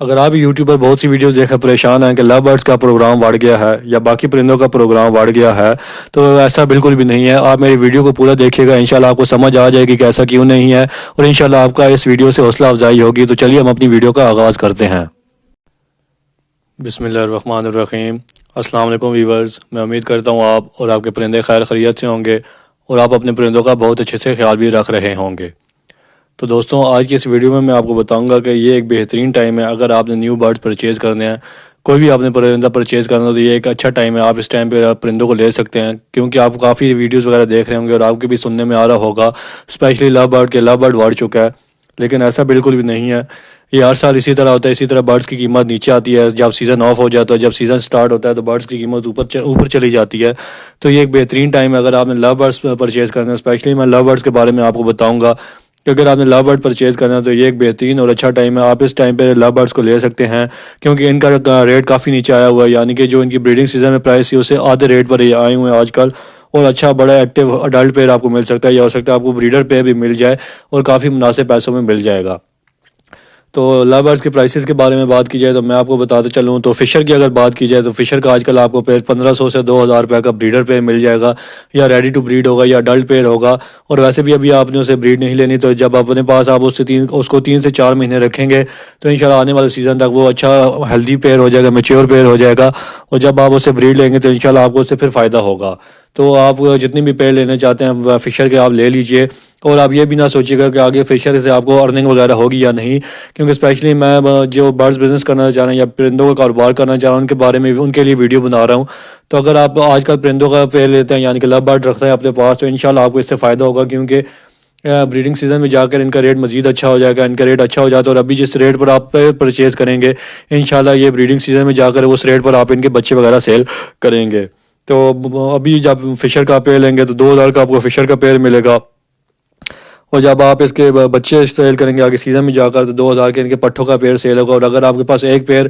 اگر آپ یوٹیوب پر بہت سی ویڈیوز دیکھ کر پریشان ہیں کہ لو برڈز کا پروگرام بڑھ گیا ہے یا باقی پرندوں کا پروگرام بڑھ گیا ہے، تو ایسا بالکل بھی نہیں ہے۔ آپ میری ویڈیو کو پورا دیکھیے گا، انشاءاللہ آپ کو سمجھ آ جائے گی کہ ایسا کیوں نہیں ہے، اور انشاءاللہ آپ کا اس ویڈیو سے حوصلہ افزائی ہوگی۔ تو چلیے ہم اپنی ویڈیو کا آغاز کرتے ہیں۔ بسم اللہ الرحمن الرحیم۔ السلام علیکم ویورز، میں امید کرتا ہوں آپ اور آپ کے پرندے خیر خیریت سے ہوں گے اور آپ اپنے پرندوں کا بہت اچھے سے خیال بھی رکھ رہے ہوں گے۔ تو دوستوں، آج کی اس ویڈیو میں آپ کو بتاؤں گا کہ یہ ایک بہترین ٹائم ہے اگر آپ نے نیو برڈز پرچیز کرنے ہیں، کوئی بھی آپ نے پرندہ پرچیز کرنا ہے تو یہ ایک اچھا ٹائم ہے۔ آپ اس ٹائم پہ پرندوں کو لے سکتے ہیں، کیونکہ آپ کافی ویڈیوز وغیرہ دیکھ رہے ہوں گے اور آپ کے بھی سننے میں آ رہا ہوگا اسپیشلی لو برڈ کے لو برڈ بڑھ چکا ہے، لیکن ایسا بالکل بھی نہیں ہے۔ یہ ہر سال اسی طرح ہوتا ہے، اسی طرح برڈز کی قیمت نیچے آتی ہے جب سیزن آف ہو جاتا ہے، جب سیزن سٹارٹ ہوتا ہے تو برڈز کی قیمت اوپر چلی جاتی ہے۔ تو یہ ایک بہترین ٹائم ہے اگر آپ نے لو برڈز پرچیز کرنا ہے۔ اسپیشلی میں لو برڈز کے بارے میں آپ کو بتاؤں گا کہ اگر آپ نے لو برڈ پرچیز کرنا ہے تو یہ ایک بہترین اور اچھا ٹائم ہے۔ آپ اس ٹائم پہ لو برڈز کو لے سکتے ہیں کیونکہ ان کا ریٹ کافی نیچے آیا ہوا ہے، یعنی کہ جو ان کی بریڈنگ سیزن میں پرائس تھی اسے آدھے ریٹ پر یہ آئے ہوئے ہیں آج کل، اور اچھا بڑا ایکٹیو اڈلٹ پیئر آپ کو مل سکتا ہے، یا ہو سکتا ہے آپ کو بریڈر پیئر بھی مل جائے اور کافی مناسب پیسوں میں مل جائے گا۔ تو لو برڈز کے پرائسز کے بارے میں بات کی جائے تو میں آپ کو بتاتے چلوں تو فشر کی اگر بات کی جائے تو فشر کا آج کل آپ کو پیئر 1500 سے 2000 روپے کا بریڈر پیئر مل جائے گا، یا ریڈی ٹو بریڈ ہوگا یا اڈلٹ پیئر ہوگا۔ اور ویسے بھی ابھی آپ نے اسے بریڈ نہیں لینی، تو جب اپنے پاس آپ اس کو 3 سے 4 مہینے رکھیں گے تو انشاءاللہ آنے والے سیزن تک وہ اچھا ہیلدی پیئر ہو جائے گا، میچیور پیئر ہو جائے گا، اور جب آپ اسے بریڈ لیں گے تو انشاءاللہ آپ کو اس سے پھر فائدہ ہوگا۔ تو آپ جتنی بھی پیئر لینا چاہتے ہیں فشر کے آپ لے لیجئے، اور آپ یہ بھی نہ سوچیے گا کہ آگے فشر سے آپ کو ارننگ وغیرہ ہوگی یا نہیں، کیونکہ اسپیشلی میں جو برڈز بزنس کرنا چاہ رہے ہیں یا پرندوں کا کاروبار کرنا چاہ رہا ہوں ان کے بارے میں ان کے لیے ویڈیو بنا رہا ہوں۔ تو اگر آپ آج کل پرندوں کا پیئر لیتے ہیں یعنی کہ لو برڈ رکھتے ہیں اپنے پاس، تو انشاءاللہ آپ کو اس سے فائدہ ہوگا، کیونکہ بریڈنگ سیزن میں جا کر ان کا ریٹ مزید اچھا ہو جائے گا، ان کا ریٹ اچھا ہو جاتا ہے، اور ابھی جس ریٹ پر آپ پرچیز کریں گے انشاءاللہ یہ بریڈنگ سیزن میں جا کر اس ریٹ پر آپ ان کے بچے وغیرہ سیل کریں گے۔ تو ابھی جب فشر کا پیئر لیں گے تو 2000 کا آپ کو فشر کا پیئر ملے گا، اور جب آپ اس کے بچے سیل کریں گے آگے سیزن میں جا کر تو 2000 کے ان کے پٹھوں کا پیئر سیل ہوگا، اور اگر آپ کے پاس ایک پیئر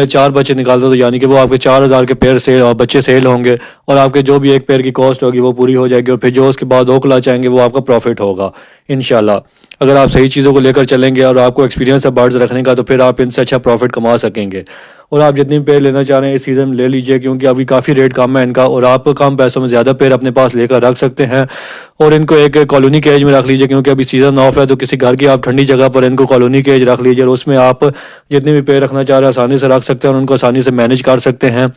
4 بچے نکالتے تو یعنی کہ وہ آپ کے 4000 کے پیئر بچے سیل ہوں گے، اور آپ کے جو بھی ایک پیئر کی کاسٹ ہوگی وہ پوری ہو جائے گی، اور پھر جو اس کے بعد 2 کلا چاہیں گے وہ آپ کا پروفٹ ہوگا انشاءاللہ۔ اگر آپ صحیح چیزوں کو لے کر چلیں گے اور آپ کو ایکسپیرینس ہے برڈز رکھنے کا تو پھر آپ ان سے اچھا پروفٹ کما سکیں گے۔ اور آپ جتنی پیئر لینا چاہ رہے ہیں اس سیزن میں لے لیجئے، کیونکہ ابھی کافی ریٹ کم ہے ان کا، اور آپ کم پیسوں میں زیادہ پیئر اپنے پاس لے کر رکھ سکتے ہیں، اور ان کو ایک کالونی کیج میں رکھ لیجئے، کیونکہ ابھی سیزن آف ہے تو کسی گھر کی آپ ٹھنڈی جگہ پر ان کو کالونی کیج رکھ لیجئے، اور اس میں آپ جتنے بھی پیئر رکھنا چاہ رہے ہیں آسانی سے رکھ سکتے ہیں اور ان کو آسانی سے مینیج کر سکتے ہیں۔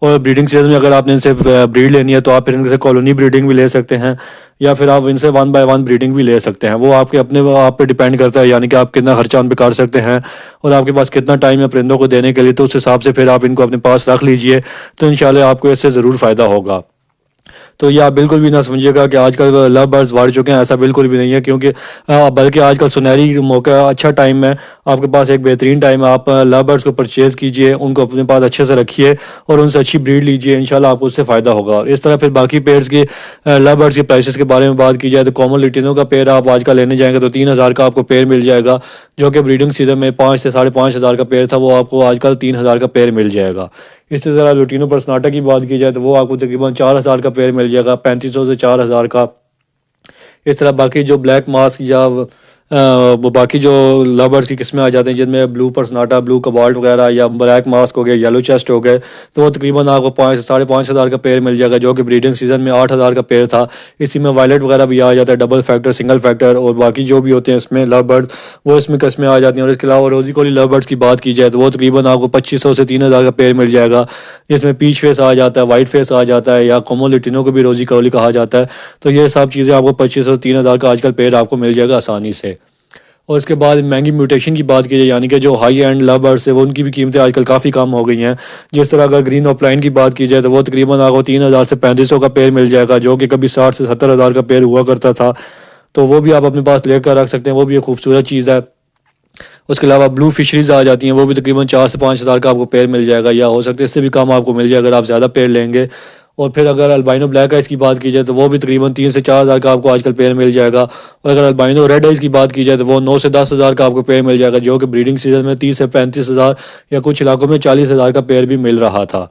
اور بریڈنگ سیزن میں اگر آپ نے ان سے بریڈ لینی ہے تو آپ پھر ان سے کالونی بریڈنگ بھی لے سکتے ہیں، یا پھر آپ ان سے 1 بائی 1 بریڈنگ بھی لے سکتے ہیں، وہ آپ کے اپنے آپ پہ ڈیپینڈ کرتا ہے، یعنی کہ آپ کتنا خرچہ ان پہ کر سکتے ہیں اور آپ کے پاس کتنا ٹائم ہے پرندوں کو دینے کے لیے، تو اس حساب سے پھر آپ ان کو اپنے پاس رکھ لیجئے، تو انشاءاللہ آپ کو اس سے ضرور فائدہ ہوگا۔ تو یہ آپ بالکل بھی نہ سمجھیے گا کہ آج کل لو برڈز بڑھ چکے ہیں، ایسا بالکل بھی نہیں ہے، کیونکہ بلکہ آج کل سنہری موقع اچھا ٹائم ہے، آپ کے پاس ایک بہترین ٹائم ہے۔ آپ لو برڈز کو پرچیز کیجئے، ان کو اپنے پاس اچھے سے رکھیے اور ان سے اچھی بریڈ لیجئے، انشاءاللہ آپ کو اس سے فائدہ ہوگا۔ اس طرح پھر باقی پیئرز کی لو برڈز کے پرائسز کے بارے میں بات کی جائے تو کامن لٹینوں کا پیئر آپ آج کل لینے جائیں گے تو 3000 کا آپ کو پیئر مل جائے گا، جو کہ بریڈنگ سیزن میں 5 سے 5500 کا پیئر تھا، وہ آپ کو آج کل 3000 کا پیئر مل جائے گا۔ اسی طرح لوٹینو پرسناٹا کی بات کی جائے تو وہ آپ کو تقریباً 4000 کا پیئر مل جائے گا، 3500 سے 4000 کا۔ اس طرح باقی جو بلیک ماسک یا باقی جو لو برڈز کی قسمیں آ جاتے ہیں جن میں بلو پرسناٹا، بلو کبالٹ وغیرہ، یا بلیک ماسک ہو گئے، یلو چیسٹ ہو گئے، تو وہ تقریباً آپ کو 5 سے 5500 کا پیئر مل جائے گا، جو کہ بریڈنگ سیزن میں 8000 کا پیئر تھا۔ اسی میں وائلٹ وغیرہ بھی آ جاتا ہے، ڈبل فیکٹر، سنگل فیکٹر، اور باقی جو بھی ہوتے ہیں اس میں لو برڈ وہ اس میں قسمیں آ جاتی ہیں۔ اور اس کے علاوہ روزی کولی لو برڈز کی بات کی جائے تو وہ تقریباً آپ کو 2500 سے 3000 کا پیئر مل جائے گا، جس میں پیچ فیس آ جاتا ہے، وائٹ فیس آ جاتا ہے، یا کومو لٹینو کو بھی روزی کولی کہا جاتا ہے۔ تو یہ سب چیزیں آپ کو 2500 سے 3000 کا آج کل پیئر آپ کو مل جائے گا آسانی سے۔ اور اس کے بعد مہنگی میوٹیشن کی بات کی جائے، یعنی کہ جو ہائی اینڈ لو برڈز ہیں وہ ان کی بھی قیمتیں آج کل کافی کم ہو گئی ہیں۔ جس طرح اگر گرین آف لائن کی بات کی جائے تو وہ تقریباً آپ کو 3000 سے 3500 کا پیئر مل جائے گا، جو کہ کبھی 60 سے 70 ہزار کا پیئر ہوا کرتا تھا، تو وہ بھی آپ اپنے پاس لے کر رکھ سکتے ہیں، وہ بھی ایک خوبصورت چیز ہے۔ اس کے علاوہ بلو فشریز آ جاتی ہیں، وہ بھی تقریباً 4 سے 5000 کا آپ کو پیئر مل جائے گا، یا ہو سکتا ہے اس سے بھی کم آپ کو مل جائے اگر آپ زیادہ پیئر لیں گے۔ اور پھر اگر البائنو بلیک آئز کی بات کی جائے تو وہ بھی تقریباً 3 سے 4000 کا آپ کو آج کل پیئر مل جائے گا، اور اگر البائنو ریڈ آئز کی بات کی جائے تو وہ 9 سے 10 ہزار کا آپ کو پیئر مل جائے گا، جو کہ بریڈنگ سیزن میں 30 سے 35 ہزار یا کچھ علاقوں میں 40 ہزار کا پیئر بھی مل رہا تھا۔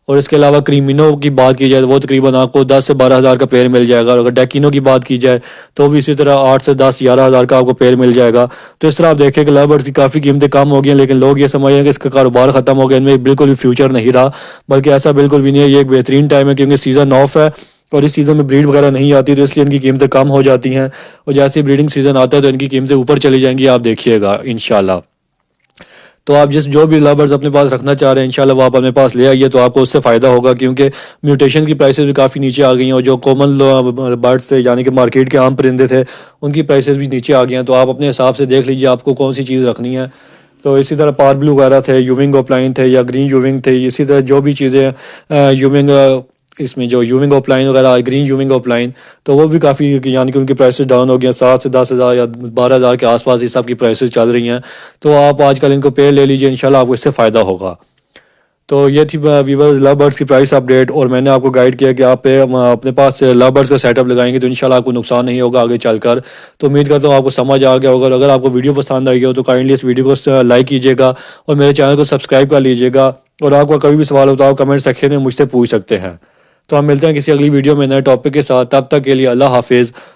اور اس کے علاوہ کریمینو کی بات کی جائے تو وہ تقریباً آپ کو 10 سے 12 ہزار کا پیئر مل جائے گا، اور اگر ڈیکینو کی بات کی جائے تو بھی اسی طرح 8 سے 10 11 ہزار کا آپ کو پیئر مل جائے گا۔ تو اس طرح آپ دیکھیں کہ لو برڈز کی کافی قیمتیں کم ہو گئی ہیں، لیکن لوگ یہ سمجھ رہے ہیں کہ اس کا کاروبار ختم ہو گیا، ان میں بالکل بھی فیوچر نہیں رہا، بلکہ ایسا بالکل بھی نہیں ہے۔ یہ ایک بہترین ٹائم ہے کیونکہ سیزن آف ہے، اور اس سیزن میں بریڈ وغیرہ نہیں آتی، تو اس لیے ان کی قیمتیں کم ہو جاتی ہیں، اور جیسے بریڈنگ سیزن آتا ہے تو ان کی قیمتیں اوپر چلی جائیں گی، آپ دیکھیے گا انشاءاللہ۔ تو آپ جو بھی لورز اپنے پاس رکھنا چاہ رہے ہیں انشاءاللہ وہ آپ اپنے پاس لے آئیے، تو آپ کو اس سے فائدہ ہوگا، کیونکہ میوٹیشن کی پرائسز بھی کافی نیچے آ گئی ہیں، اور جو کامن برڈز تھے یعنی کہ مارکیٹ کے عام پرندے تھے ان کی پرائسز بھی نیچے آ گئی ہیں۔ تو آپ اپنے حساب سے دیکھ لیجیے آپ کو کون سی چیز رکھنی ہے۔ تو اسی طرح پار بلو وغیرہ تھے، یوونگ اوپلائن تھے یا گرین یوونگ تھے، اسی طرح جو بھی چیزیں یوونگ اس میں جو یوونگ اوپلائن وغیرہ گرین یوونگ اوپلائن، تو وہ بھی کافی یعنی کہ ان کی پرائسز ڈاؤن ہو گئی ہیں، 7 سے 10 ہزار یا 12 ہزار کے آس پاس یہ سب کی پرائسز چل رہی ہیں۔ تو آپ آج کل ان کو پیئر لے لیجیے، انشاءاللہ آپ کو اس سے فائدہ ہوگا۔ تو یہ تھی ویورز لو برڈز کی پرائس اپڈیٹ، اور میں نے آپ کو گائیڈ کیا کہ آپ اپنے پاس لو برڈز کا سیٹ اپ لگائیں گے تو انشاءاللہ آپ کو نقصان نہیں ہوگا آگے چل کر۔ تو امید کرتا ہوں آپ کو سمجھ آ گیا ہوگا، اور اگر آپ کو ویڈیو پسند آئی ہو تو کائنڈلی اس ویڈیو کو لائک کیجیے گا، اور میرے چینل کو سبسکرائب کر لیجیے گا، اور آپ کا کوئی بھی سوال ہو تو آپ کمنٹ سیکشن میں مجھ سے پوچھ سکتے ہیں۔ تو ہم ملتے ہیں کسی اگلی ویڈیو میں نئے ٹاپک کے ساتھ، تب تک کے لیے اللہ حافظ۔